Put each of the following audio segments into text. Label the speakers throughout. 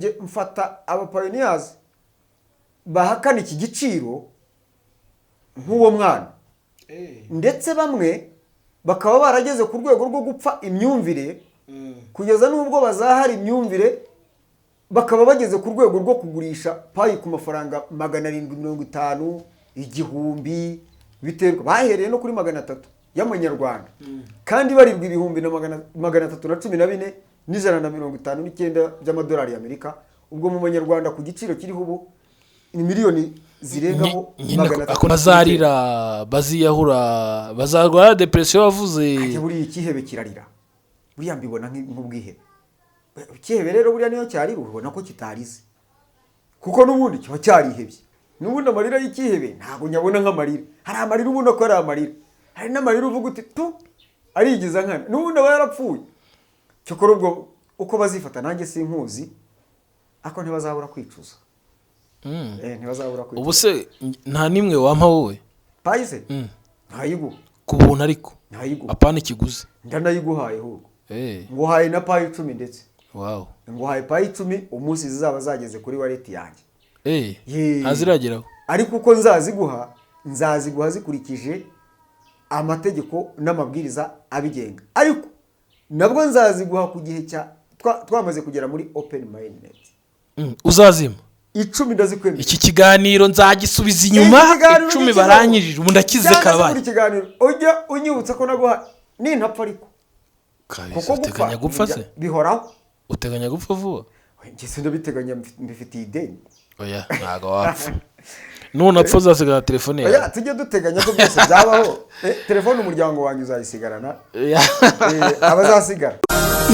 Speaker 1: mfata aba pioneers bahakana iki giciro nk'uwo mwana ndetse bamwe bakaba barageze ku rwego rwo gupfa imyumvire kugeza n'ubwo bazahara imyumvire bakaba bageze ku rwego rwo kugurisha payi ku mafaranga 750 igihumbi biterwa bahereye no kuri 300 y'amanyarwanda kandi baribwa ibihumbi na 314 n'ijana na 59 by'amadolari y'Amerika ubwo mu manyarwanda ku giciro kiriho ubu ni miliyoni zirengaho
Speaker 2: 300 ako bazarira baziyahura bazarwara depression wavuze
Speaker 1: buri ikihebe kirarira buriya mbibona nk'ubwihebe ikihebe rero buriya niyo cyari ubona ko kitarize kuko nubundi kiba cyarihebye nubundi amarira y'ikihebe ntago nyabona nk'amarira hari amarira ubona ko ari amarira hari n'amarira uvuga uti tu arigiza nkana nubundi aba yarapfuye cyokora ubwo uko bazifata nanjye sinkuzi ako ntibazabura kwicuza ntibazabura kwicuza
Speaker 2: ubu se nta nimwe wampa wowe
Speaker 1: payise ntayigu
Speaker 2: ku buntu ariko
Speaker 1: ntayigu
Speaker 2: apana ikiguzi
Speaker 1: ndanayiguhaye ahubwo nguhaye na payi 10 ndetse
Speaker 2: wow
Speaker 1: nguhaye payi 10 umunsi zizaba zageze kuri wallet yanjye
Speaker 2: azirageraho
Speaker 1: ariko uko nzaziguha zikurikije amategeko n'amabwiriza abigenga ariko nabwo nzaziguha ku gihe cya twamaze kugera muri open minded
Speaker 2: uzazima
Speaker 1: 10 ndazikwemera
Speaker 2: iki kiganiro nzagisubiza inyuma 10 baranyirije ubu ndakize kabaye
Speaker 1: ikiganiro ujya unyibutsa ko naguha nintapfa ariko
Speaker 2: kuko uteganya gupfa se
Speaker 1: bihoraho
Speaker 2: uteganya gupfa vuba
Speaker 1: ngese ndabiteganya mbifitiye ideni
Speaker 2: oya ntago wapfa none apfa uzasigara telefone yawe
Speaker 1: oya tujye duteganya ko byose byabaho telefone umuryango wanjye uzayisigarana abazasigara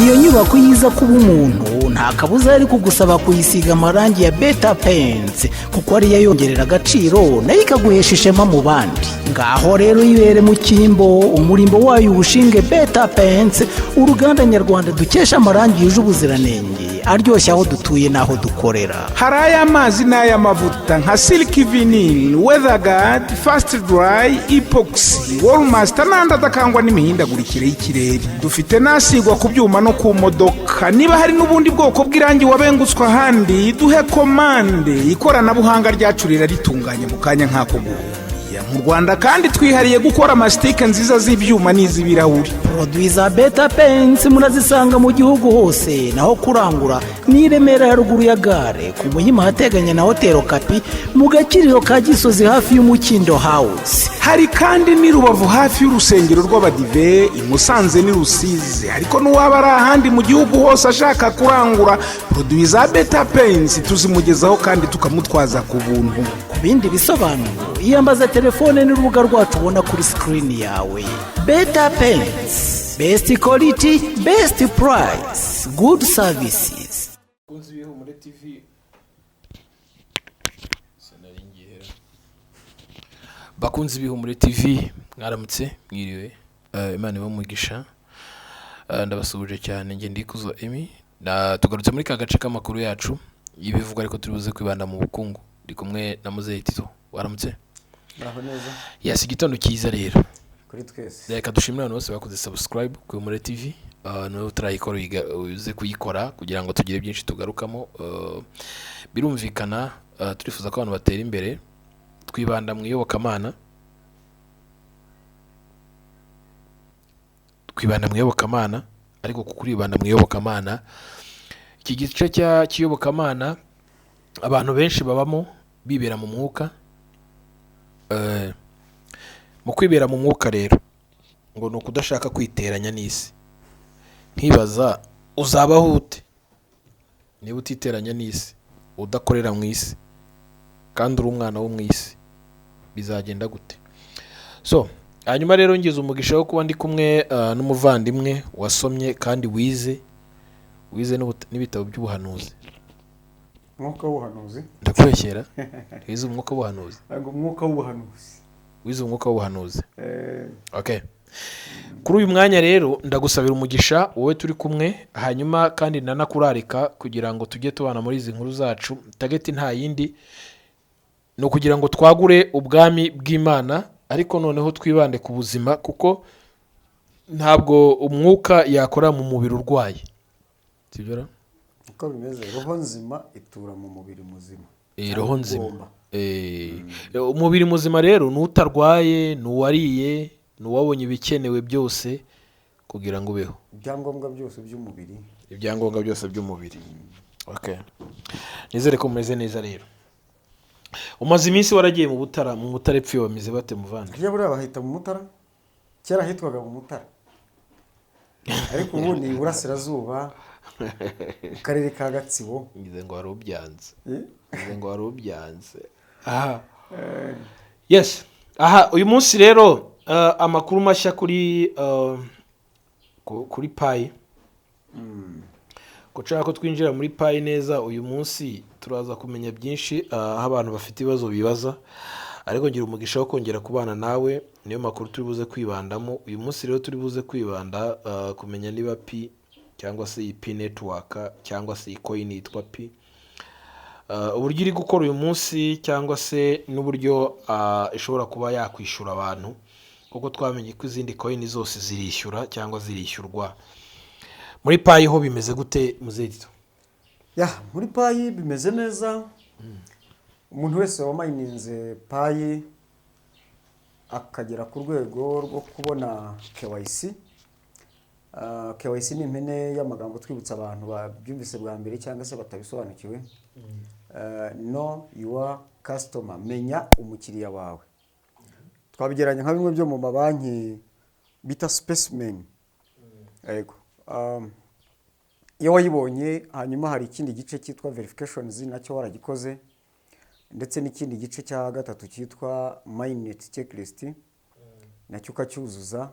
Speaker 3: iyo nyubako yiza kuba umuntu nta kabuza ari kugusaba kuyisiga amarangi ya Beta Paints kuko ari yongerera agaciro nayo ikaguhesha ishema mu bandi ngaho rero yibere mu kimbo umurimbo wayo ubushinge Beta Paints uruganda nyarwanda dukesha amarangi yuje ubuziranenge aryoshya aho dutuye naho dukorera
Speaker 4: hari ay'amazi n'ay'amavuta nka Silk Vinyl, Weatherguard, Fast Dry, Epoxy, Wallmaster n'andi adakangwa n'imihindagurikire y'ikirere dufite nasigwa ku byuma no ku modoka niba hari n'ubundi bwoko bw'irangi wabengutswa ahandi duhe komande ikoranabuhanga ryacu ritunganye mu kanya nk'ako guhuya mu Rwanda kandi twihariye gukora amasitike nziza z'ibyuma n'iz'ibirahuri
Speaker 3: produit za Beta Paints murazisanga mu gihugu hose naho kurangura ni Remera ya ruguru ya gare ku Muhima hateganya na Hotel Kapi mu Gakiriro ka Gisozi hafi y'Umukindo House
Speaker 4: hari kandi ni Rubavu hafi y'urusengero rw'Abadive i Musanze ni Rusizi ariko n'uwaba ari ahandi mu gihugu hose ashaka kurangura produit za Beta Paints tuzimugezaho kandi tukamutwaza ku buntu
Speaker 3: ku bindi bisobanuro iyambaza telefone n'urubuga rwacu ubona kuri screen yawe Beta Paints best quality best price good services
Speaker 2: kunzi bihumure TV sanaringihera bakunzi bihumure TV mwaramutse mwiriwe Imana ibamugisha ndabasubuje cyane nge ndikuzo Emi tugarutse muri kagace k'amakuru yacu yibivuga ariko turibuze kwibanda mu bukungu ndi kumwe na Muzehe Tito waramutse
Speaker 1: naho neza
Speaker 2: yasi gitondo cyiza rero
Speaker 1: kuri twese
Speaker 2: reka dushimire abantu bose bakoze subscribe ku Ihumure TV no turayikora uze kuyikora kugira ngo tugire byinshi tugarukamo birumvikana turifuza ko abantu batera imbere twibanda mu iyobokamana ariko kukuribanda mu iyobokamana iki gice cy'iyobokamana abantu benshi babamo bibera mu mwuka mu kwibera mu mwuka rero ngo no kudashaka kwiteranya n'isi nkibaza uzabaho ute niba utiteranya n'isi udakorera mu isi kandi uri umwana wo mu isi bizagenda gute so hanyuma rero ngize umugisha wo kuba ndi kumwe n'umuvandimwe wasomye kandi wize n'ibitabo by'ubuhanuzi
Speaker 1: umwuka w'ubuhanuzi
Speaker 2: ndakweshyera wize umwuka w'ubuhanuzi
Speaker 1: ngo umwuka w'ubuhanuzi
Speaker 2: wize umwuka w'ubuhanuzi okay kuri uyu mwanya rero ndagusabira umugisha wowe turi kumwe hanyuma kandi nanakurarika kugira ngo tujye tubana muri izi nkuru zacu tageti nta yindi no kugira ngo twagure ubwami bw'Imana ariko noneho twibande ku buzima kuko ntabwo umwuka yakora mu mubiri urwaye sibyo
Speaker 1: uko bimeze roho nzima itura mu mubiri muzima.
Speaker 2: roho nzima. Umubiri muzima rero n'utarwaye n'uwariye n'uwabonye ibikenewe byose kugira ngo ubeho.
Speaker 1: Ibyangombwa byose by'umubiri.
Speaker 2: Ibyangombwa byose by'umubiri. Okay. Nizere ko mumeze neza rero. Umaze iminsi waragiye mu Butara, mu Mutara epfo bameze bate muvandi?
Speaker 1: Kujya buriya bahita mu Mutara. Kera hitwaga mu Mutara. Ariko ubu ni Burasirazuba. Mu karere ka Gatsibo.
Speaker 2: Ngize ngo warubyanze. Ngize ngo warubyanze. Aha. Yes. Aha uyu munsi rero amakuru mashya kuri Pi. Kucara ko twinjira muri Pi neza uyu munsi turaza kumenya byinshi aho abantu bafite ibibazo bibaza, ariko ngira umugisha wo kongera kubana nawe, niyo makuru turi buze kwibandamo uyu munsi. Rero turi buze kwibanda kumenya niba Pi cyangwa se iyi Pi network cyangwa se iyi coin yitwa Pi, uburyo iri gukora uyu munsi cyangwa se n'uburyo ishobora kuba yakwishura abantu, kuko twamenye ko izindi coin zose zirishyura cyangwa zirishyurwa. Muri Pi ho bimeze gute muzerito?
Speaker 1: Muri Pi bimeze neza. Umuntu wese wamayininze Pi akagera ku rwego rwo kubona KYC. KYC ni impine y'amagambo twibutsa abantu babyumvise bwa mbere cyangwa se batabisobanukiwe. Know your customer, menya umukiriya wawe. Twabigeranya nka bimwe byo mu mabanki bita specimen. Yego. Iyo wayibonye hanyuma hari ikindi gice cyitwa verifications nacyo waragikoze, ndetse n'ikindi gice cya gatatu cyitwa mainnet checklist nacyo ukacyuzuza,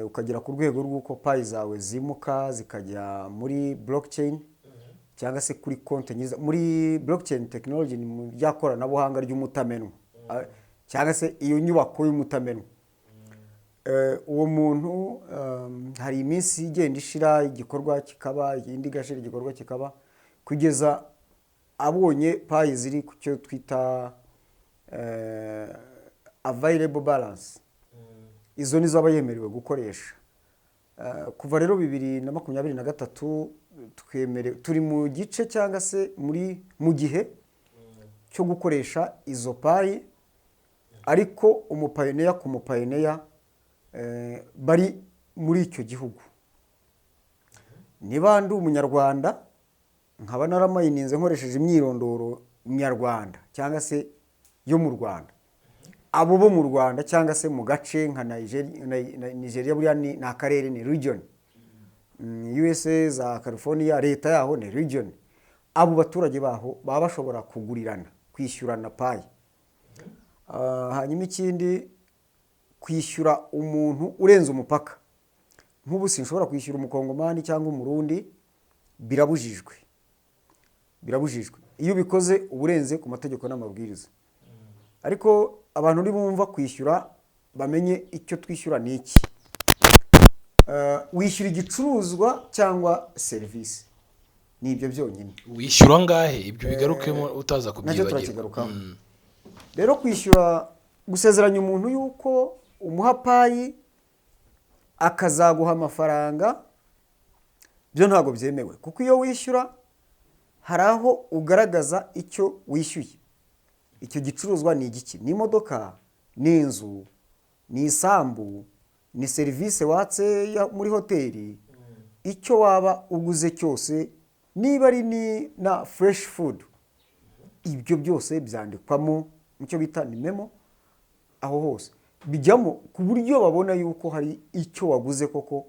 Speaker 1: ukagera ku rwego rw'uko Pi zawe zimuka zikajya muri blockchain cyangwa se kuri konti nyiza. Muri blockchain technology ni mu byakoranabuhanga ry'umutamenwa cyangwa se iyo nyubako y'umutamenwa. Uwo muntu hari iminsi igenda ishira, igikorwa kikaba, indi gashira, igikorwa kikaba, kugeza abonye Pi ziri ku cyo twita available balance. Izo nizo aba yemerewe gukoresha. Kuva rero 2023 turi mu gice cyangwa se mu gihe cyo gukoresha izo Pi, ariko umupayiniya ku mupayiniya bari muri icyo gihugu. Niba ndi umunyarwanda nkaba naramayininze nkoresheje imyirondoro nyarwanda cyangwa se yo mu Rwanda, abo bo mu Rwanda cyangwa se mu gace nka Nigeria buriya ni akarere, ni region. USA za California leta yaho ni region. Abo baturage baho baba bashobora kugurirana, kwishyurana Pi. Hanyuma ikindi, kwishyura umuntu urenze umupaka. Nk'ubu sinshobora kwishyura umukongomani cyangwa umurundi, birabujijwe. Iyo ubikoze uburenze ku mategeko n'amabwiriza. Ariko abantu uri bumva kwishyura bamenye icyo twishyura ni iki. Wishyura igicuruzwa cyangwa serivisi. Ni ibyo byonyine.
Speaker 2: Wishyura ngahe? Ibyo bigarukemo utaza kubyibagirwa.
Speaker 1: Nacyo turakigarukaho. Rero kwishyura, gusezeranya umuntu yuko umuha Pi akazaguha amafaranga, byo ntabwo byemewe, kuko iyo wishyura hari aho ugaragaza icyo wishyuye. Icyo gicuruzwa ni igiki? Ni imodoka, ni inzu, ni isambu, ni serivisi watse muri hoteli. Icyo waba uguze cyose, niba ari na fresh food, ibyo byose byandikwamo nicyo bita ni memo. Aho hose bijyamo ku buryo babona yuko hari icyo waguze koko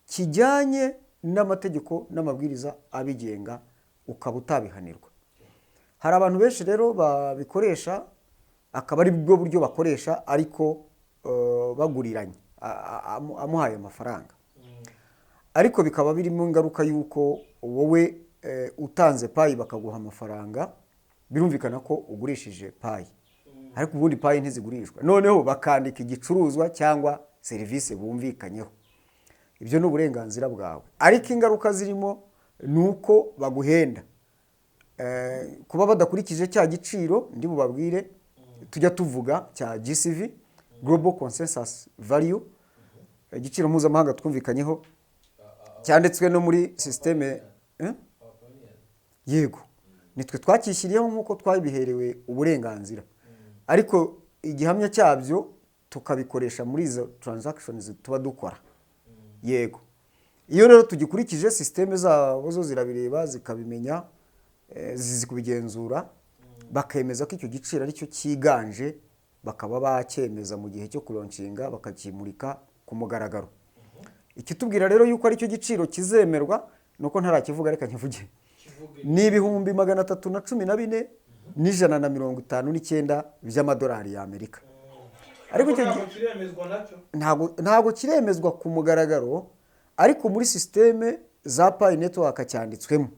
Speaker 1: kijyanye n'amategeko n'amabwiriza abigenga, ukaba utabihanirwa. Hari abantu benshi rero babikoresha, akaba ari bwo buryo bakoresha, ariko baguriranye, amuhaye amafaranga. Ariko bikaba birimo ingaruka yuko wowe utanze Pi bakaguha amafaranga, birumvikana ko ugurishije Pi. Ariko ubundi Pi ntizigurishwa. Noneho bakandika igicuruzwa cyangwa serivisi bumvikanyeho. Ibyo ni uburenganzira bwawe. Ariko ingaruka zirimo nuko baguhenda. Kuba badakurikije cya giciro ndi bubabwire tujya tuvuga cya GCV, Global Consensus Value, igiciro mpuzamahanga twumvikanyeho cyanditswe no muri systeme yego nitwe twakishyiriyeho nk'uko twabiherewe uburenganzira, ariko igihamya cyabyo tukabikoresha muri izo transactions tuba dukora. Yego iyo rero tugikurikije systeme zabo zo zirabireba zikabimenya, zizi kubigenzura, bakemeza ko icyo giciro ari cyo cyiganje, bakaba bacyemeza mu gihe cyo kuronshinga bakakimurika ku mugaragaro. Ikitubwira rero yuko ari cyo giciro kizemerwa nuko ntarakivuga, reka nkivuge, ni ibihumbi 314 n'$159 by'amadolari y'Amerika. Ariko icyo ntabwo kiremezwa ku mugaragaro, ariko muri systeme za Pi Network cyanditswemo,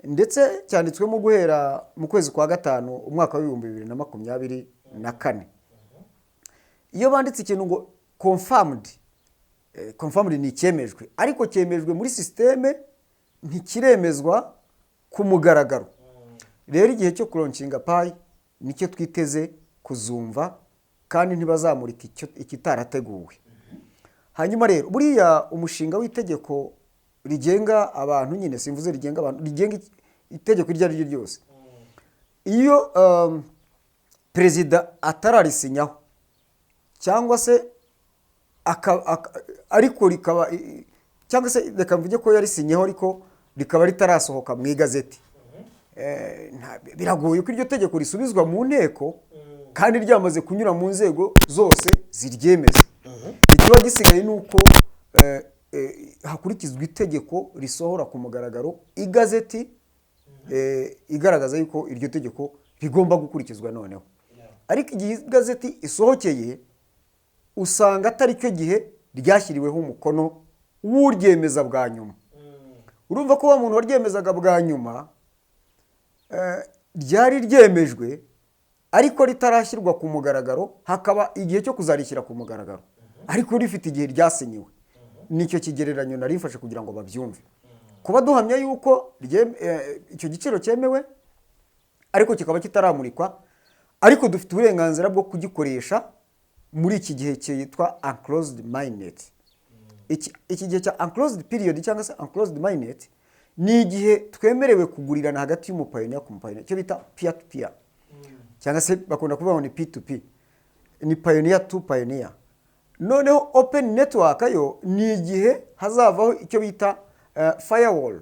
Speaker 1: ndetse cyanditswemo guhera mu kwezi kwa gatanu umwaka wa 2024. Iyo banditse ikintu ngo confirmed ni cyemejwe, ariko cyemejwe muri systeme ntikiremezwa ku mugaragaro. Rero igihe cyo kuronshinga Pi nicyo twiteze kuzumva, kandi ntibazamurika ikitarateguwe. Hanyuma rero buriya umushinga w'itegeko rigenga abantu, nyine simvuze rigenga abantu, rigenga itegeko iryo ari ryo ryose, iyo perezida atararisinyaho cyangwa se ariko rikaba, cyangwa se reka mvuge ko yarisinyeho ariko rikaba ritarasohoka mu igazeti, biragoye ko iryo tegeko risubizwa mu nteko kandi ryamaze kunyura mu nzego zose ziryemeza. Ikiba gisigaye ni uko hakurikizwa itegeko risohora ku mugaragaro igazeti igaragaza yuko iryo tegeko rigomba gukurikizwa noneho. Ariko igihe igazeti isohokeye usanga atari cyo gihe ryashyiriweho umukono w'uryemeza bwa nyuma. Urumva ko wa muntu waryemezaga bwa nyuma ryari ryemejwe ariko ritarashyirwa ku mugaragaro, hakaba igihe cyo kuzarishyira ku mugaragaro, ariko rifite igihe ryasinyiwe. Nicyo kigereranyo narifashe kugira ngo babyumve. Kuba duhamya yuko icyo giciro cyemewe ariko kikaba kitaramurikwa, ariko dufite uburenganzira bwo kugikoresha muri iki gihe cyitwa unclosed mainnet. Iki gihe cya unclosed period cyangwa se unclosed mainnet ni igihe twemerewe kugurirana hagati y'umupayiniya ku mupayiniya, cyo bita peer to peer, cyangwa se bakunda kuvuga ni P2P, ni pioneer to pioneer. Noneho open network yo ni igihe hazavaho icyo bita firewall.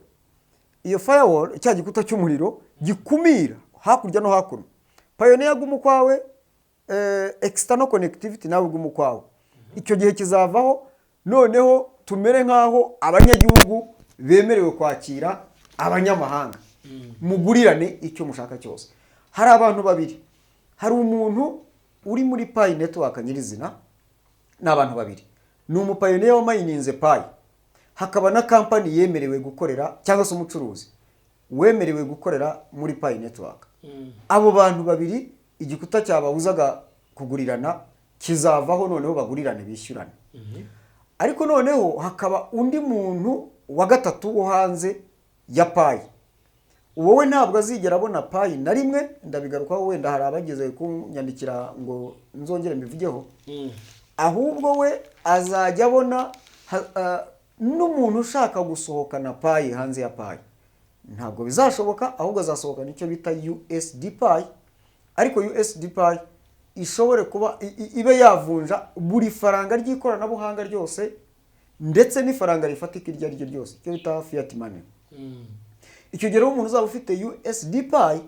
Speaker 1: Iyo firewall cya gikuta cy'umuriro gikumira hakurya no hakuno. Pioneer gumukwawe, external connectivity nawe gumukwawe. Icyo gihe kizavaho, noneho tumere nkaho abanyagihugu bemerewe kwakira abanyamahanga, mugurirane icyo mushaka cyose. Hari abantu babiri, hari umuntu uri muri Pi Network nyirizina, n'abantu babiri, ni umupayiniya wamayininze Pi, hakaba na company yemerewe gukorera cyangwa se umucuruzi wemerewe gukorera muri Pi Network. Abo bantu babiri igikuta cyababuzaga kugurirana kizavaho, noneho bagurirane bishyurane. Ariko noneho hakaba undi muntu wa gatatu wo hanze ya Pi. Wowe ntabwo azigera abona Pi na rimwe, ndabigarukaho wenda hari abageze kunyandikira ngo nzongere mbivugeho. Ahubwo we azajya abona n'umuntu ushaka gusohokana Pi hanze ya Pi. Ntabwo bizashoboka, ahubwo azasohoka nicyo bita USD Pi. Ariko USD Pi ishobore kuba ibe yavunja buri faranga ry'ikoranabuhanga ryose, ndetse n'ifaranga rifatika iryo ari ryo ryose, cyo bita fiat money. Icyo gihe umuntu uzaba ufite USD Pi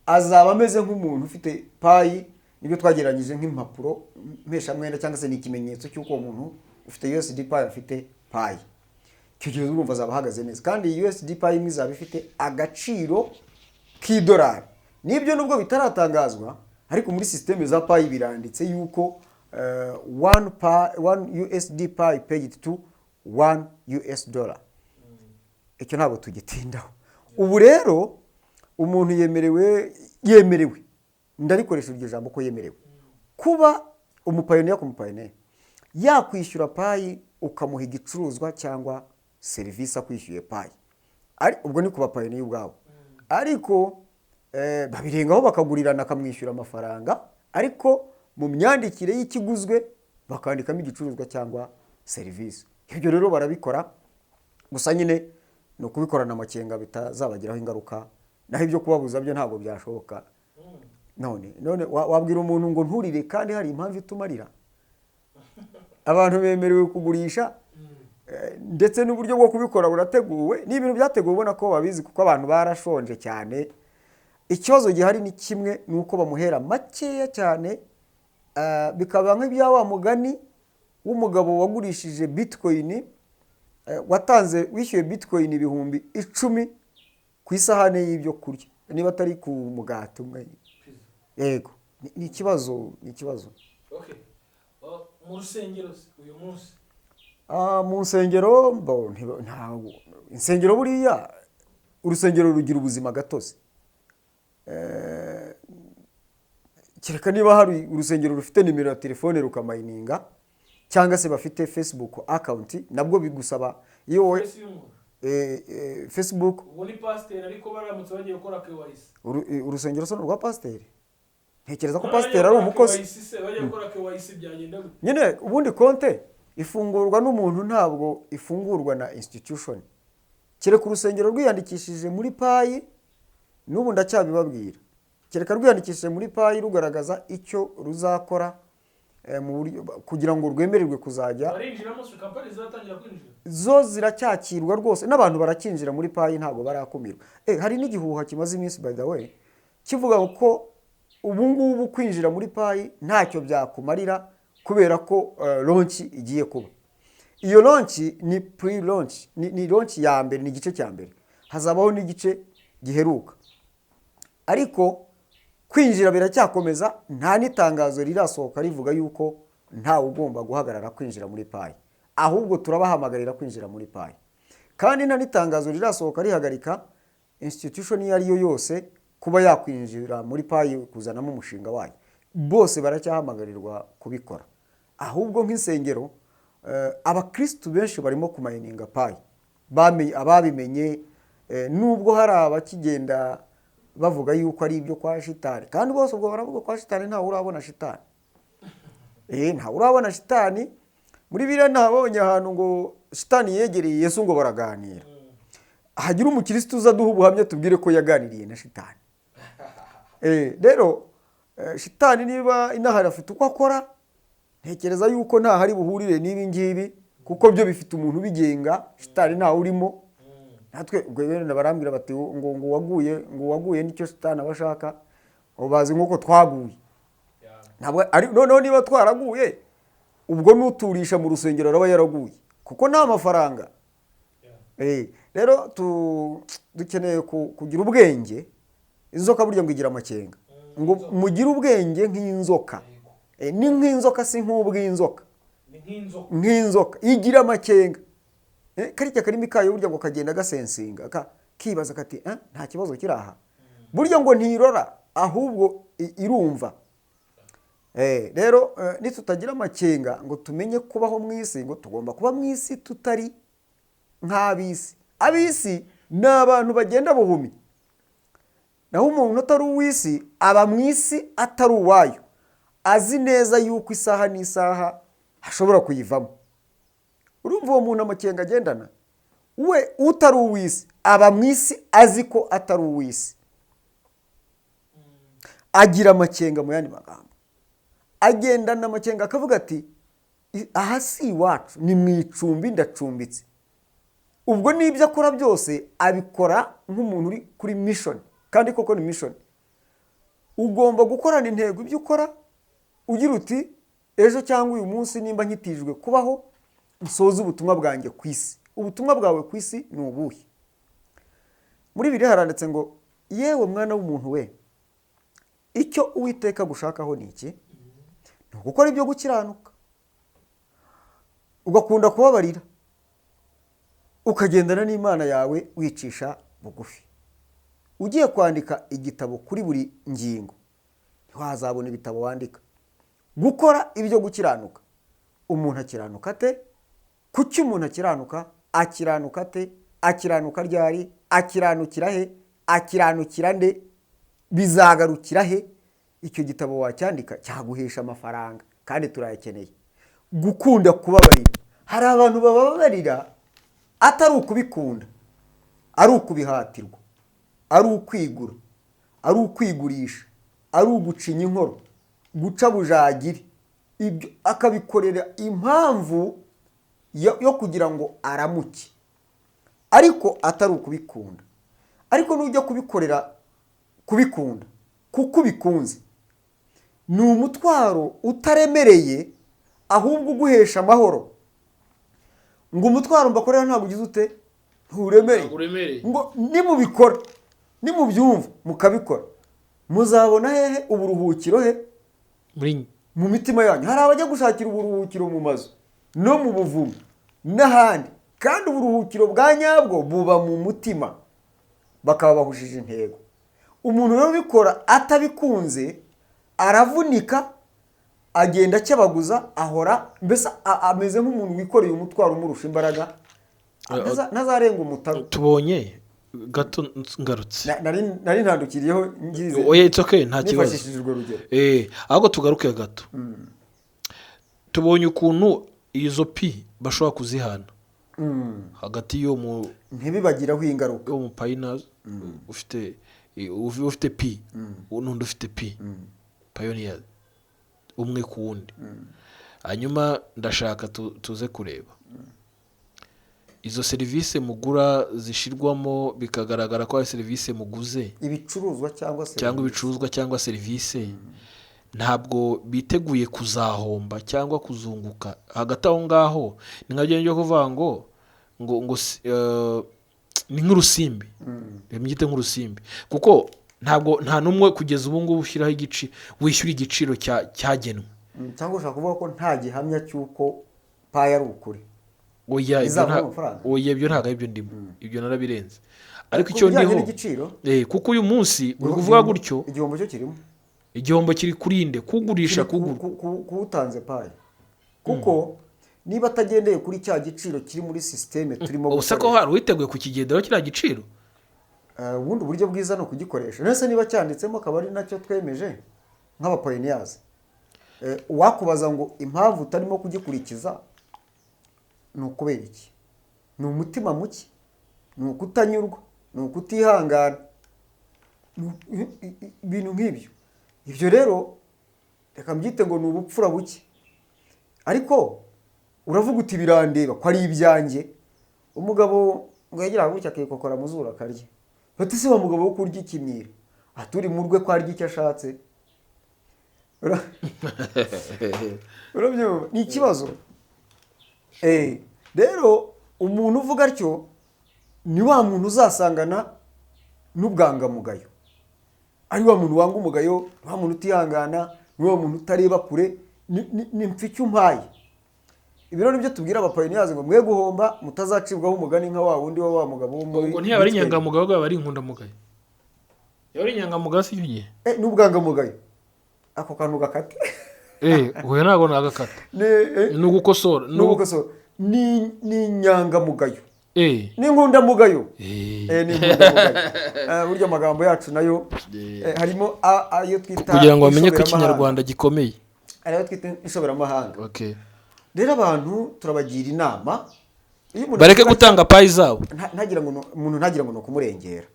Speaker 1: azaba ameze nk'umuntu ufite Pi, nibyo twageranyije nk'impapuro mpesha mwenda cyangwa se ni ikimenyetso cy'uko umuntu ufite USD Pi afite Pi. Icyo gihe urumva azaba ahagaze neza, kandi USD Pi imwe izaba ifite agaciro k'idolari. Nibyo nubwo bitaratangazwa, ariko muri systeme za Pi biranditse yuko 1 USD Pi paid to $1. Icyo ntabwo tugitindaho. Ubu rero umuntu yemerewe, ndarikoresha iryo jambo ko yemerewe, kuba umupayiniya ku mupayiniya yakwishyura Pi ukamuha igicuruzwa cyangwa serivisi akwishyuye Pi. Ubwo ni ku bapayiniya ubwabo. Ariko babirengaho bakagurirana akamwishyura amafaranga, ariko mu myandikire y'ikiguzwe bakandikamo igicuruzwa cyangwa serivisi. Ibyo rero barabikora, gusa nyine no kubikorana amakenga bitazabagiraho ingaruka naho ibyo kubabuza byo ntabwo byashoboka. None wabwira umuntu ngo nturire kandi hari impamvu ituma arira? Abantu bemerewe kugurisha ndetse n'uburyo bwo kubikora burateguwe, ni ibintu byateguwe ubona ko babizi kuko abantu barashonje cyane. Ikibazo gihari ni kimwe, ni uko bamuhera makeya cyane, bikaba nk'ibya wa mugani w'umugabo wagurishije bitcoin, wishyuye bitcoin 10,000 ku isahane y'ibyo kurya, niba atari ku mugati umwe. Yego, ni ikibazo.
Speaker 2: Okay. Mu rusengero uyu munsi
Speaker 1: mu nsengero ntabwo insengero buriya urusengero rugira ubuzima gatozi. Kereka niba hari urusengero rufite nimero ya telefone rukamayininga cyangwa se bafite Facebook account, nabwo bigusaba iyo wowe Facebook
Speaker 2: ubu ni pasiteri ariko baramutse bagiye gukora KYC.
Speaker 1: Urusengero sono rwa pasiteri? Ntekereza ko pasiteri ari umukozi.
Speaker 2: Bagiye gukora KYC byagenda gute?
Speaker 1: Nyine ubundi konte ifungurwa n'umuntu, ntabwo ifungurwa na institution. Kereka urusengero rwiyandikishije muri payi, n'ubu ndacyabibabwira, kereka rwiyandikishije muri payi rugaragaza icyo ruzakora mu buryo kugira ngo rwemererwe kuzajya.
Speaker 2: Barinjiramo se kampani zatangira kwinjira?
Speaker 1: Zo ziracyakirwa rwose, n'abantu barakinjira muri payi, ntabwo barakumirwa. Hari n'igihuha kimaze iminsi by the way kivuga ko ubu ngubu kwinjira muri payi ntacyo byakumarira kubera ko launch igiye kuba. Iyo launch ni pre-launch, ni launch ya mbere, ni igice cya mbere, hazabaho n'igice giheruka. Ariko kwinjira biracyakomeza, nta n'itangazo rirasohoka rivuga yuko nta ugomba guhagarara kwinjira muri payi, ahubwo turabahamagarira kwinjira muri payi. Kandi nta n'itangazo rirasohoka rihagarika institution iyo ari yo yose kuba yakwinjira muri payi kuzanamo umushinga wayo. Bose baracyahamagarirwa kubikora. Ahubwo nk'insengero abakristo benshi barimo kumayininga payi, ababimenye, nubwo hari abakigenda bavuga yuko ari ibyo kwa shitani, kandi bose ubwo baravuga kwa shitani, ntawe urabona shitani. Ntawe urabona shitani. Muri Bibiliya ntabonye ahantu ngo shitani yegereye Yesu ngo baraganira. Hagira umukristo uza duha ubuhamya tubwire ko yaganiriye na shitani. Rero shitani niba inahari afite uko akora, ntekereza yuko nta hari buhurire n'ibi ngibi, kuko byo bifite umuntu bigenga, shitani ntawe urimo. Natwe ubwo bene barambwira bati ngo waguye nicyo shitani abashaka, bazi nk'uko twaguye. Ntabwo ari noneho niba twaraguye, ubwo nuturisha mu rusengero araba yaraguye, kuko nta mafaranga. Rero dukeneye kugira ubwenge. Inzoka burya ngo igira amakenga, ngo mugire ubwenge nk'inzoka. Ni nk'inzoka, si nk'ubw'inzoka, nk'inzoka igira amakenga. Karya karimi kayo burya ngo kagenda gasensinga, kibaza kati nta kibazo kiri aha. Burya ngo ntirora, ahubwo irumva. Rero nitutagira amakenga ngo tumenye kubaho mu isi, ngo tugomba kuba mu isi tutari nk'ab'isi. Ab'isi ni abantu bagenda buhumi, naho umuntu utari uw'isi aba mu isi atari uwayo, azi neza yuko isaha n'isaha hashobora kuyivamo. Urumva uwo muntu amakenga agendana? We utari uw'isi aba mu isi azi ko atari uw'isi, agira amakenga. Mu yandi magambo, agendana amakenga, akavuga ati aha si iwacu, ni mu icumbi ndacumbitse. Ubwo n'ibyo akora byose abikora nk'umuntu uri kuri mission, kandi koko ni mission. Ugomba gukorana intego ibyo ukora, ugira uti ejo cyangwa uyu munsi nimba nkitijwe kubaho, nsoza ubutumwa bwanjye ku isi. Ubutumwa bwawe ku isi ni ubuhe? Muri Bibiliya haranditse ngo yewe mwana w'umuntu we, icyo Uwiteka gushakaho ni iki? Ni ugukora ibyo gukiranuka, ugakunda kubabarira, ukagendana n'Imana yawe wicisha bugufi. Ugiye kwandika igitabo kuri buri ngingo, ntiwazabona ibitabo wandika. Gukora ibyo gukiranuka. Umuntu akiranuka ate? Kuki umuntu akiranuka? Akiranuka ate? Akiranuka ryari? Akiranukira he? Akiranukira nde? Bizagarukira he? Icyo gitabo wacyandika cyaguhesha amafaranga, kandi turayakeneye. Gukunda kubabarira. Hari abantu bababarira atari ukubikunda, ari ukubihatirwa. ari ukwigura, ari ukwigurisha, ari ugucinya inkoro, guca bujagiri, ibyo akabikorera impamvu yo kugira ngo aramuke, ariko atari ukubikunda. Ariko nujya kubikorera kubikunda kuko ubikunze, ni umutwaro utaremereye ahubwo uguhesha amahoro. Ngo umutwaro mbakorera ntabwo ugize ute nturemereye, ngo nimubikora nimubyumva mukabikora muzabona hehe uburuhukiro he mu mitima yanyu. Hari abajya gushakira uburuhukiro mu mazu no mu buvumo n'ahandi, kandi uburuhukiro bwa nyabwo buba mu mutima, bakaba bahushije intego. Umuntu rero ubikora atabikunze aravunika, agenda acyabaguza, ahora mbese ameze nk'umuntu wikoreye umutwaro umurusha imbaraga, ntazarenga umutaru.
Speaker 2: Tubonye gato ngarutse,
Speaker 1: nari ntandukiriyeho ngize
Speaker 2: oya it's okay, nta kibazo,
Speaker 1: nifashishije urwo rugero.
Speaker 2: ahubwo tugaruke gato. Tubonye ukuntu izo pi bashobora kuzihana hagati yo mu
Speaker 1: ntibibagiraho ingaruka,
Speaker 2: yo mu pioneers ufite pi n'undi ufite pi, pioneers umwe ku wundi. Hanyuma ndashaka tuze kureba izo serivisi mugura zishirwamo, bikagaragara ko ari serivisi muguze,
Speaker 1: ibicuruzwa
Speaker 2: cyangwa serivisi, ntabwo biteguye kuzahomba cyangwa kuzunguka. Hagati aho ngaho ni nka byo kuvuga ngo ni nk'urusimbi, bimwite nk'urusimbi, kuko nta n'umwe kugeza ubu ngubu ushyiraho wishyura igiciro cyagenwe.
Speaker 1: Cyangwa ushaka kuvuga ko nta gihamya cy'uko payi ari ukuri.
Speaker 2: Oya, ibyo ntabwo ari byo ndimo, ibyo narabirenze. Ariko icyo ndiho kuko uyu munsi uri kuvuga gutyo,
Speaker 1: igihombo cyo kirimo,
Speaker 2: igihombo kiri kurinde kugurisha
Speaker 1: kuwutanze payi, kuko niba atagendeye kuri cya giciro kiri muri sisiteme turimo
Speaker 2: gukoresha, ko hari witeguye kukigenderaho kiriya giciro.
Speaker 1: Ubundi buryo bwiza ni ukugikoresha. Nese niba cyanditsemo akaba ari nacyo twemeje nk'abapayiniyazi, wakubaza ngo impamvu utarimo kugikurikiza ni ukubera iki? Ni umutima muke, ni ukutanyurwa, ni ukutihangana, ibintu nk'ibyo. Ibyo rero reka mbyite ngo ni ubupfura buke, ariko uravuga uti birandeba ko ari ibyanjye. Umugabo ngo yagira gutya akikokora mu zuru akarya, bati se wa mugabo wo kurya ikimyira aturi mu rwe ko arya icyo ashatse. Urabyo ni ikibazo. Rero umuntu uvuga atyo ni wa muntu uzasangana n'ubwangamugayo, ari wa muntu wanga umugayo, wa muntu utihangana, ni wa muntu utareba kure, ni mfike umpaye. Ibiro nibyo tubwira abapayiniyazi ngo mwe guhomba mutazacibwaho umugani nka wa wundi wa mugabo wo muri.
Speaker 2: Ngo ntiyaba ari inyangamugayo, ngo ari inkundamugayo. Yaba ari inyangamugayo si yugiye.
Speaker 1: N'ubwangamugayo. Ako kantu gakate.
Speaker 2: Uwe ntago nagakata. Ni ugukosora,
Speaker 1: ni inyangamugayo. Ni inkundamugayo. Ni inkundamugayo. Burya amagambo yacu nayo harimo ayo twita
Speaker 2: kugira ngo bamenye ko ikinyarwanda gikomeye.
Speaker 1: Ayo twita inshoberamahanga.
Speaker 2: Okay.
Speaker 1: Rero abantu turabagira inama
Speaker 2: bareke gutanga payi zabo,
Speaker 1: ntagira ngo umuntu ntagira ngo nukumurengera.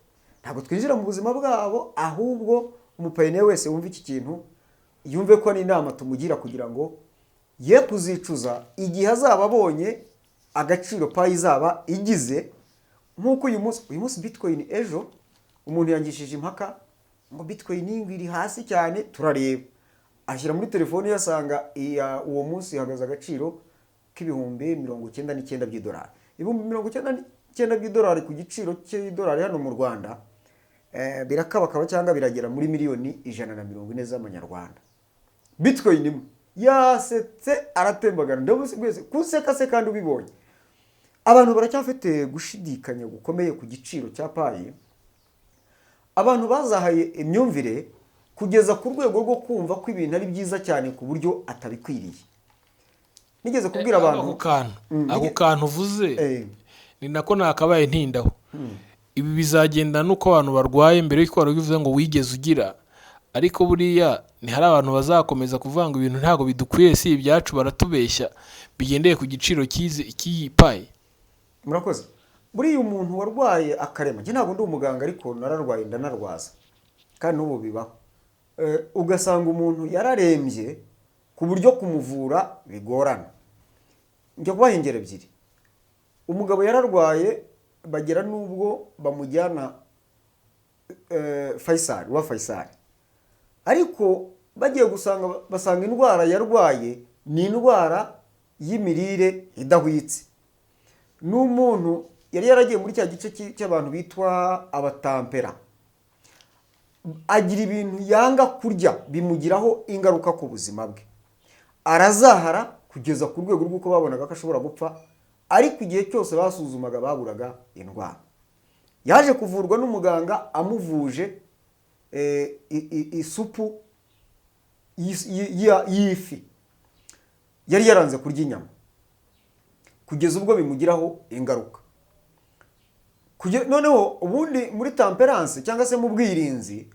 Speaker 1: Ntabwo twinjira mu buzima bwabo, ahubwo umupayine wese wumva iki kintu yumve ko ni inama tumugira kugira ngo ye kuzicuza igihe azaba abonye agaciro payi zaba igize. Nk'uko uyu munsi bitcoin, ejo umuntu yangishije impaka ngo bitcoin iri hasi cyane, turareba ashyira muri telefone yasanga uwo munsi ihagaze agaciro k'ibihumbi 99 by'idolari. Ibihumbi 99 by'idolari ku giciro cy'idolari hano mu Rwanda birakabakaba cyangwa biragera muri miliyoni 140 z'amanyarwanda. Bitcoin imwe yasetse aratembagana, ndabuze gwese kuseka se kandi ubibonye. Abantu baracyafite gushidikanya gukomeye ku giciro cya payi. Abantu bazahaye imyumvire kugeza ku rwego rwo kumva ko ibintu ari byiza cyane ku buryo atabikwiriye. Nigeze kubwira abantu
Speaker 2: ako kantu uvuze ni nako nakabaye ntindaho. Ibi bizagenda nuko abantu barwaye mbere y'uko barabivuze ngo wigeze ugira, ariko buriya ni hari abantu bazakomeza kuvuga ngo ibintu ntago bidukwiye, si ibyacu baratubeshya bigendeye ku giciro cy'iyi payi.
Speaker 1: Murakoze. buriya umuntu warwaye akarema, njye ntabwo ndi umuganga ariko nararwaye ndanarwaza kandi n'ubu bibaho. Ugasanga umuntu yararembye ku buryo kumuvura bigorana. Njya kubaha ingero ebyiri. Umugabo yararwaye bagera n'ubwo bamujyana Faisal, ariko bagiye basanga indwara yarwaye ni indwara y'imirire idahwitse. N'umuntu yari yaragiye muri cya gice cy'abantu bitwa abatampera, agira ibintu yanga kurya bimugiraho ingaruka ku buzima bwe, arazahara kugeza ku rwego rw'uko babonaga ko ashobora gupfa, ariko igihe cyose basuzumaga baburaga indwara. Yaje kuvurwa n'umuganga amuvuje isupu y'ifi, yari yaranze kurya inyama kugeza ubwo bimugiraho ingaruka. Noneho ubundi muri temperance cyangwa se mu bwirinzi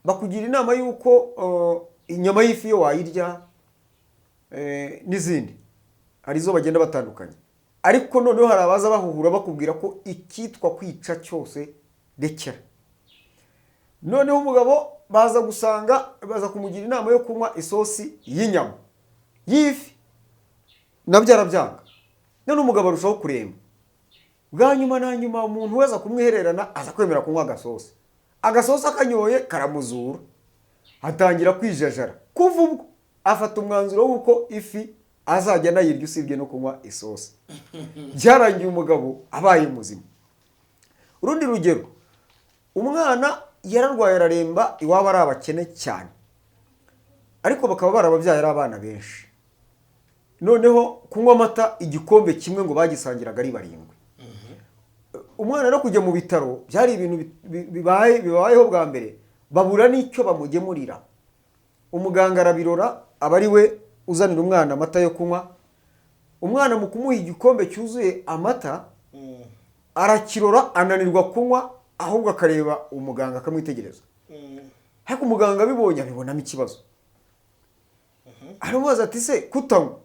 Speaker 1: bakugira inama y'uko inyama y'ifi yo wayirya n'izindi arizo bagenda batandukanye, ariko noneho hari abaza bahuhura bakubwira ko icyitwa kwica cyose rekera. Noneho umugabo baza kumugira inama yo kunywa isosi y'inyama y'ifi, nabyo arabyanga. None umugabo arushaho kuremba. Bwa nyuma na nyuma umuntu weza kumwihererana aza kwemera kunywa agasosi akanyoye karamuzura, atangira kwijajara. Kuva ubwo afata umwanzuro w'uko ifi azajya anayirya usibye no kunywa isosi. Byarangiye umugabo abaye muzima. Urundi rugero, umwana yararwaye araremba, iwabo ari abakene cyane, ariko bakaba barababyaye ari abana benshi. Noneho kunywa amata igikombe kimwe ngo bagisangiraga ari 7. Umwana no kujya mu bitaro byari ibintu bibayeho bwa mbere, babura n'icyo bamugemurira. Umuganga arabirora, aba ari we uzanira umwana amata yo kunywa. Umwana mu kumuha igikombe cyuzuye amata arakirora, ananirwa kunywa, ahubwo akareba umuganga akamwitegereza. Ariko umuganga abibonye abibonamo ikibazo. Aramubaza ati se kutanywa?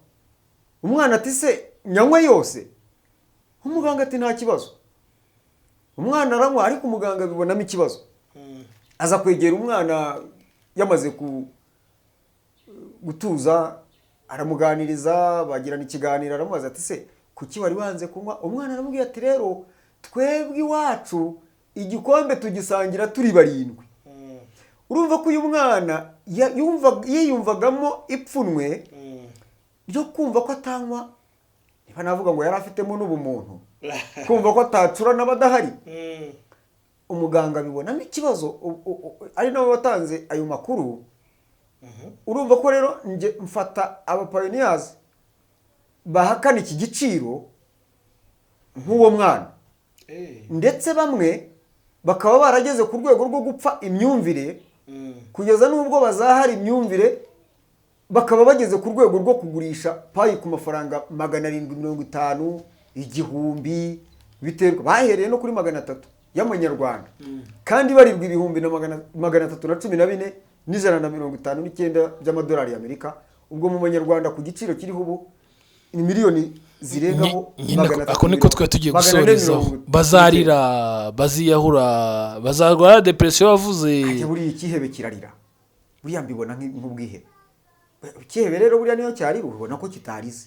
Speaker 1: Umwana ati se nyanywa yose? Umuganga ati nta kibazo. Umwana aranywa, ariko umuganga abibonamo ikibazo. Aza kwegera umwana yamaze gutuza, aramuganiriza, bagirana ikiganiro. Aramubaza ati se kuki wari wanze kunywa? Umwana aramubwira ati rero twebwe iwacu igikombe tugisangira turi 7. Urumva ko uyu mwana yiyumvagamo ipfunwe ryo kumva ko atanywa, niba navuga ngo yari afitemo n'ubumuntu, kumva ko atacura n'abadahari. Umuganga abibonamo ikibazo, ari nawe watanze ayo makuru. Urumva ko rero nje mfata abapioneers bahakana iki giciro nk'uwo mwana, ndetse bamwe bakaba barageze ku rwego rwo gupfa imyumvire, kugeza n'ubwo bazahara imyumvire, bakaba bageze ku rwego rwo kugurisha payi ku mafaranga 750, 1000, biterwa. Bahereye no kuri 300 y'amanyarwanda, kandi barirwa 314 n'$159 by'amadolari y'Amerika. Ubwo mu manyarwanda ku giciro kiriho ubu ni miliyoni zirengaho 300.
Speaker 2: Ako niko twe tugiye gusorezaho. Bazarira, baziyahura, bazarwara depression wavuze.
Speaker 1: Ajya buri ikihebe kirarira. Buriya mbibona nk'ubwihebe. Ikihebe rero buriya niyo cyari ubona ko kitarize,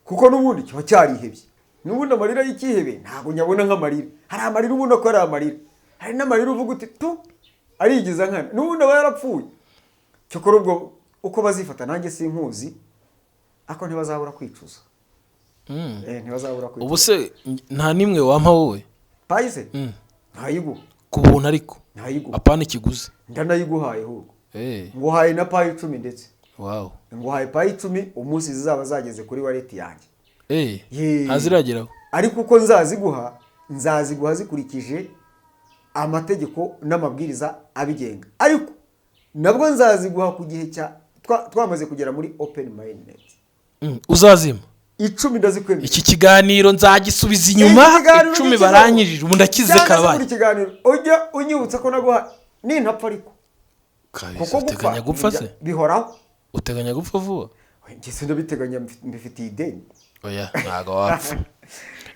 Speaker 1: kuko n'ubundi kiba cyarihebye. N'ubundi amarira y'ikihebe ntabwo nyabona nk'amarira. Hari amarira ubona ko ari amarira, hari n'amarira uvuga uti tu arigiza nkana, n'ubundi aba yarapfuye. Cyokora ubwo uko bazifata nanjye sinkuzi, ako ntibazabura kwicuza. Ntibazabura kwicuza.
Speaker 2: Ubu se nta nimwe wampa wowe
Speaker 1: payise? Ntayigu
Speaker 2: ku buntu, ariko
Speaker 1: ntayigu
Speaker 2: apana ikiguzi.
Speaker 1: Ndanayiguhaye ahubwo. Nguhaye na payi 10 ndetse.
Speaker 2: Wow.
Speaker 1: Nguhaye payi 10 umunsi zizaba zageze kuri wallet yanjye.
Speaker 2: Azirageraho.
Speaker 1: Ariko uko nzaziguha zikurikije amategeko n'amabwiriza abigenga. Ariko nabwo nzaziguha ku gihe twamaze kugera muri open minded.
Speaker 2: Uzazima
Speaker 1: 10 ndazikwemera.
Speaker 2: Iki kiganiro nzagisubiza inyuma, 10 baranyirije ubu ndakize kabaye.
Speaker 1: Iki kiganiro ujya unyibutsa ko naguha nintapfa, ariko
Speaker 2: kuko uteganya gupfa se?
Speaker 1: Bihoraho.
Speaker 2: Uteganya gupfa vuba?
Speaker 1: Ngese ndabiteganya, mbifitiye ideni.
Speaker 2: Oya ntago wapfa.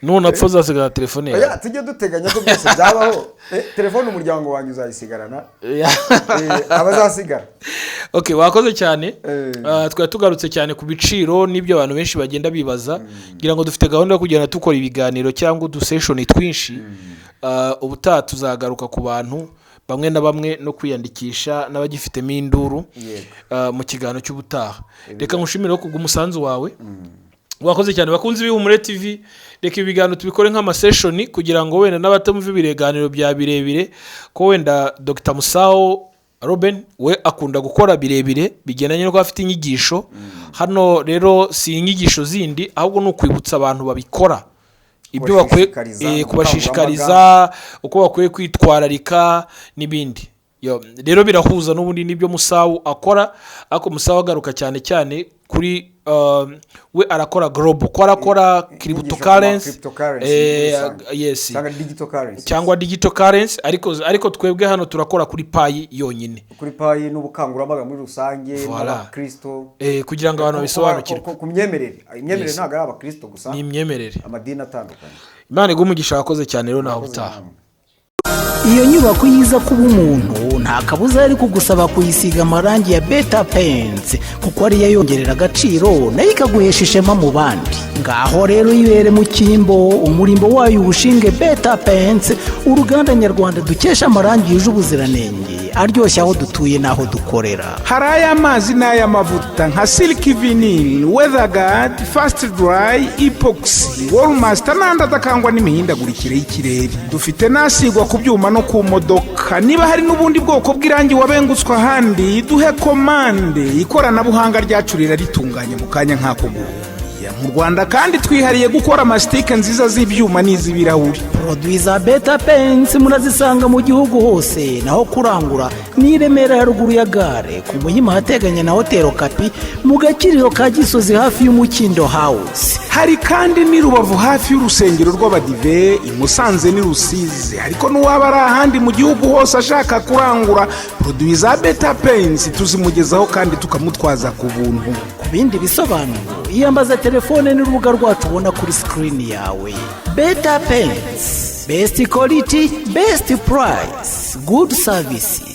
Speaker 2: none apfa uzasigara telefone yawe.
Speaker 1: Oya tujye duteganya ko byose byabaho. Telefone umuryango wanjye uzayisigarana. Abazasigara.
Speaker 2: Okay, wakoze cyane. Twari tugarutse cyane ku biciro n'ibyo abantu benshi bagenda bibaza. Ngira ngo dufite gahunda yo kugenda tukora ibiganiro cyangwa udusession twinshi. Ubutaha tuzagaruka ku bantu bamwe na bamwe no kwiyandikisha n'abagifitemo induru mu kiganiro cy'ubutaha. Reka nkushimire ko umusanzu wawe. Wakoze cyane bakunze b'Ihumure TV. Reka ibiganiro tubikore nk'amasession kugira ngo wenda n'abatamva ibiganiro bya birebire ko wenda Dr. Musao Robin we akunda gukora birebire bigendanye no afite inyigisho. Hano rero si inyigisho zindi ahubwo no kwibutsa abantu babikora. Ibyo bakwiye kubashishikariza uko bakwiye kwitwararika n'ibindi. Rero birahuza n'ubundi nibyo Musao akora, ako Musao agaruka cyane cyane kuri we arakora global, ko arakora cryptocurrency, yes, cyangwa digital currency, ariko twebwe hano turakora kuri Pi yonyine,
Speaker 1: kuri Pi n'ubukangurambaga muri rusange n'abakristo,
Speaker 2: kugira ngo abantu bisobanukirwe
Speaker 1: ku myemerere. Imyemerere ntago ari abakristo gusa,
Speaker 2: ni imyemerere,
Speaker 1: amadini atandukanye.
Speaker 2: Imana igumugisha wakoze cyane rero naho utaha.
Speaker 3: Iyo nyubako yiza kuba umuntu nta kabuza ari kugusaba kuyisiga amarangi ya Beta Paints kuko ari yongerera agaciro nayo ikaguhesha ishema mu bandi. Ngaho rero ibere mu cyimbo umurimbo wayo ubushinge Beta Paints, uruganda nyarwanda dukesha amarangi yuje ubuziranenge aryoshya aho dutuye naho dukorera.
Speaker 4: Hari ay'amazi n'ay'amavuta nka Silk Vinyl, Weatherguard, Fast Dry, Epoxy, Wallmaster n'andi adakangwa n'imihindagurikire y'ikirere. Dufite nasigwa ku byuma no ku modoka. Niba hari n'ubundi bwoko bw'irangi wabengutswa ahandi duhe komande, ikoranabuhanga ryacu ritunganye mu kanya nk'ako mu Rwanda kandi twihariye gukora amasitike nziza z'ibyuma n'iz'ibirahuri.
Speaker 3: Produit za Beta Paints murazisanga mu gihugu hose, naho kurangura ni Remera ya ruguru ya gare ku Muhima hateganye na Hotel Kapi mu Gakiriro ka Gisozi hafi y'Umukindo House.
Speaker 4: Hari kandi ni Rubavu hafi y'urusengero rw'Abadive, i Musanze ni Rusizi, ariko n'uwaba ari ahandi mu gihugu hose ashaka kurangura produit za Beta Paints tuzimugezaho kandi tukamutwaza ku buntu.
Speaker 3: Ku bindi bisobanuro iyambaza telefone n'urubuga rwacu ubona kuri screen yawe. Beta Paints, best quality, best price, good service.